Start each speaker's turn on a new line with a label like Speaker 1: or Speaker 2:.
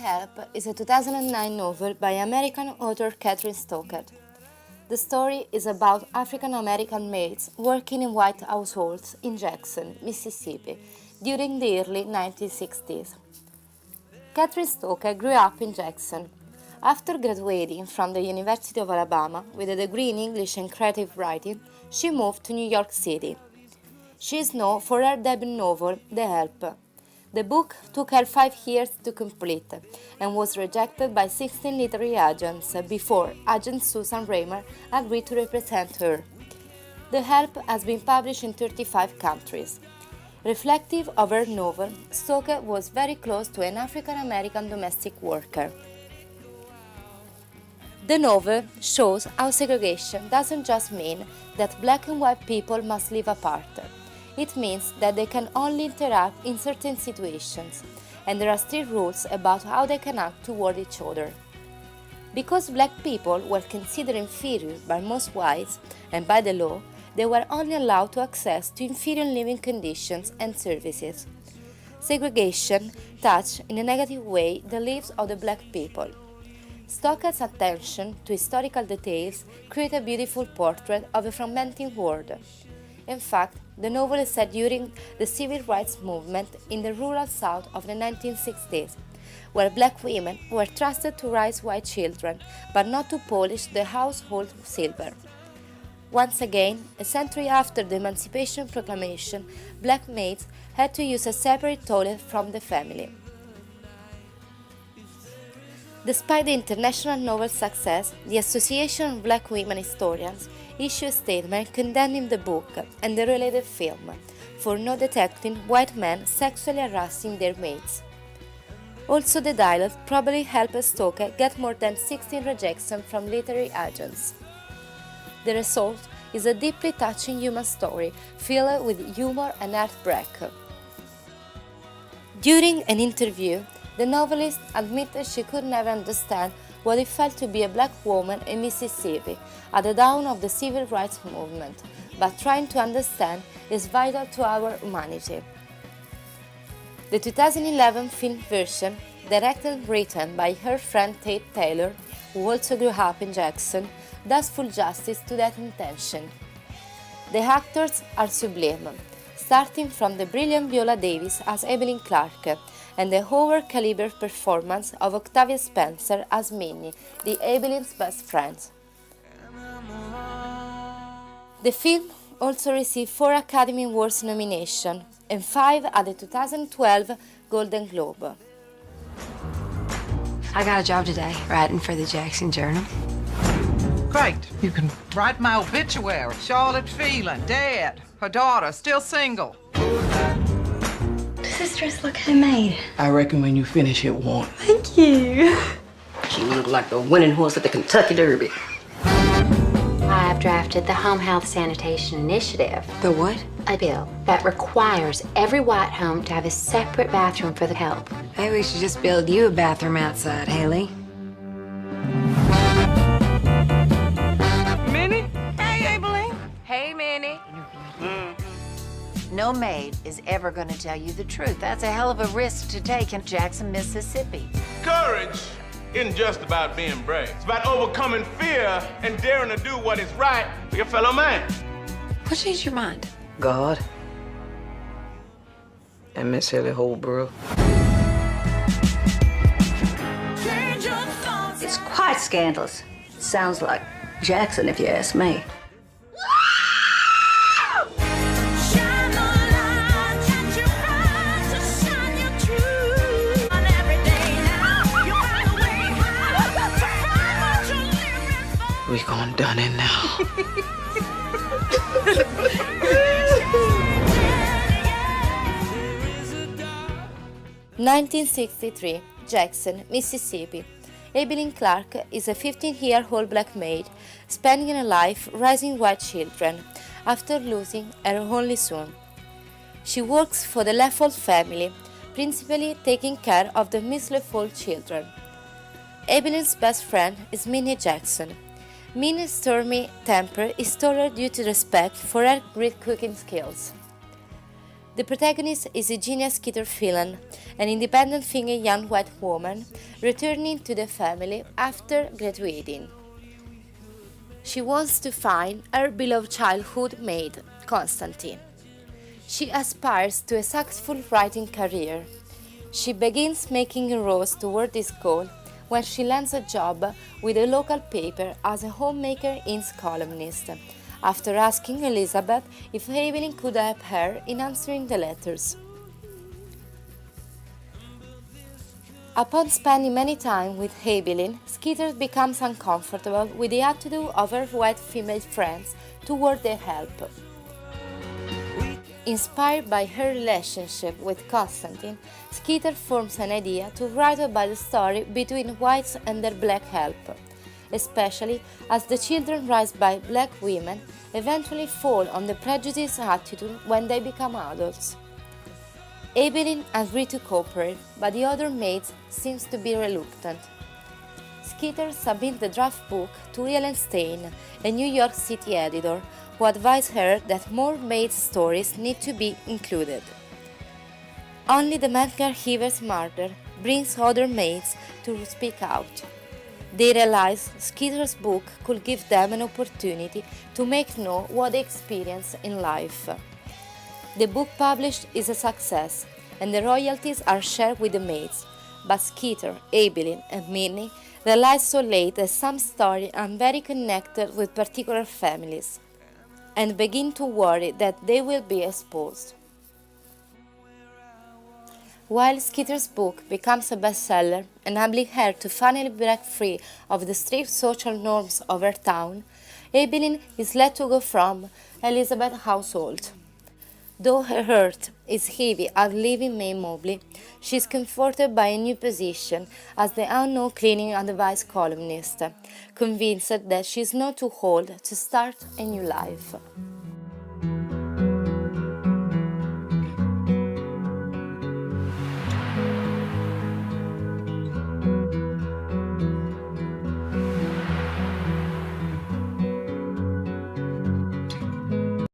Speaker 1: Help is a 2009 novel by American author Catherine Stoker. The story is about African American maids working in white households in Jackson, Mississippi, during the early 1960s. Catherine Stoker grew up in Jackson. After graduating from the University of Alabama with a degree in English and creative writing, she moved to New York City. She is known for her debut novel, The Help. The book took her 5 years to complete and was rejected by 16 literary agents before agent Susan Raymer agreed to represent her. The Help has been published in 35 countries. Reflective of her novel, Stoker was very close to an African-American domestic worker. The novel shows how segregation doesn't just mean that black and white people must live apart. It means that they can only interact in certain situations, and there are still rules about how they can act toward each other. Because black people were considered inferior by most whites and by the law, they were only allowed to access to inferior living conditions and services. Segregation touched in a negative way the lives of the black people. Stoker's attention to historical details created a beautiful portrait of a fragmenting world. In fact, the novel is set during the civil rights movement in the rural South of the 1960s, where black women were trusted to raise white children, but not to polish the household silver. Once again, a century after the Emancipation Proclamation, black maids had to use a separate toilet from the family. Despite the international novel's success, the Association of Black Women Historians issued a statement condemning the book and the related film for not detecting white men sexually harassing their mates. Also, the dialogue probably helped Stoker get more than 16 rejections from literary agents. The result is a deeply touching human story filled with humor and heartbreak. During an interview, the novelist admitted she could never understand what it felt to be a black woman in Mississippi at the dawn of the civil rights movement, but trying to understand is vital to our humanity. The 2011 film version, directed and written by her friend Tate Taylor, who also grew up in Jackson, does full justice to that intention. The actors are sublime, starting from the brilliant Viola Davis as Evelyn Clark, and the over-caliber performance of Octavia Spencer as Minnie, the Evelyn's best friend. The film also received 4 Academy Awards nominations and 5 at the 2012 Golden Globe.
Speaker 2: I got a job today, writing for the Jackson Journal.
Speaker 3: Great. You can write my obituary. Charlotte Phelan, dead. Her daughter, still single.
Speaker 2: Does this dress look homemade?
Speaker 4: I reckon when you finish it won't.
Speaker 2: Thank you.
Speaker 5: She looked like the winning horse at the Kentucky Derby.
Speaker 6: I've drafted the Home Health Sanitation Initiative.
Speaker 2: The what?
Speaker 6: A bill that requires every white home to have a separate bathroom for the help.
Speaker 2: Maybe we should just build you a bathroom outside, Haley.
Speaker 3: Minnie? Hey, Abilene.
Speaker 7: Hey, Minnie. No maid is ever going to tell you the truth. That's a hell of a risk to take in Jackson, Mississippi.
Speaker 8: Courage isn't just about being brave. It's about overcoming fear and daring to do what is right for your fellow man.
Speaker 2: What changed your mind?
Speaker 4: God and Miss Haley Holbrook.
Speaker 5: It's quite scandalous. Sounds like Jackson, if you ask me.
Speaker 4: We gone done it now.
Speaker 1: 1963, Jackson, Mississippi. Evelyn Clark is a 15-year-old black maid spending her life raising white children after losing her only son. She works for the Leffold family, principally taking care of the Miss Leffold children. Evelyn's best friend is Minnie Jackson. Minnie's stormy temper is tolerant due to respect for her great cooking skills. The protagonist is Eugenia Skeeter Phelan, an independent thinking young white woman returning to the family after graduating. She wants to find her beloved childhood mate, Constantine. She aspires to a successful writing career. She begins making inroads toward this goal when she lands a job with a local paper as a homemaker ink columnist, after asking Elizabeth if Evelyn could help her in answering the letters. Upon spending many time with Evelyn, Skeeter becomes uncomfortable with the attitude of her white female friends toward their help. Inspired by her relationship with Constantine, Skeeter forms an idea to write about the story between whites and their black help, especially as the children raised by black women eventually fall on the prejudiced attitude when they become adults. Evelyn agrees to cooperate, but the other maids seems to be reluctant. Skeeter submits the draft book to Ellen Stein, a New York City editor, who advised her that more maid stories need to be included. Only the Medgar Evers murder brings other maids to speak out. They realize Skeeter's book could give them an opportunity to make known what they experience in life. The book published is a success, and the royalties are shared with the maids, but Skeeter, Evelyn, and Minnie realize so late that some stories are very connected with particular families, and begin to worry that they will be exposed. While Skeeter's book becomes a bestseller, enabling her to finally break free of the strict social norms of her town, Evelyn is let to go from Elizabeth's household. Though her heart is heavy at leaving May Mobley, she is comforted by a new position as the unknown cleaning advice columnist, convinced that she is not too old to start a new life.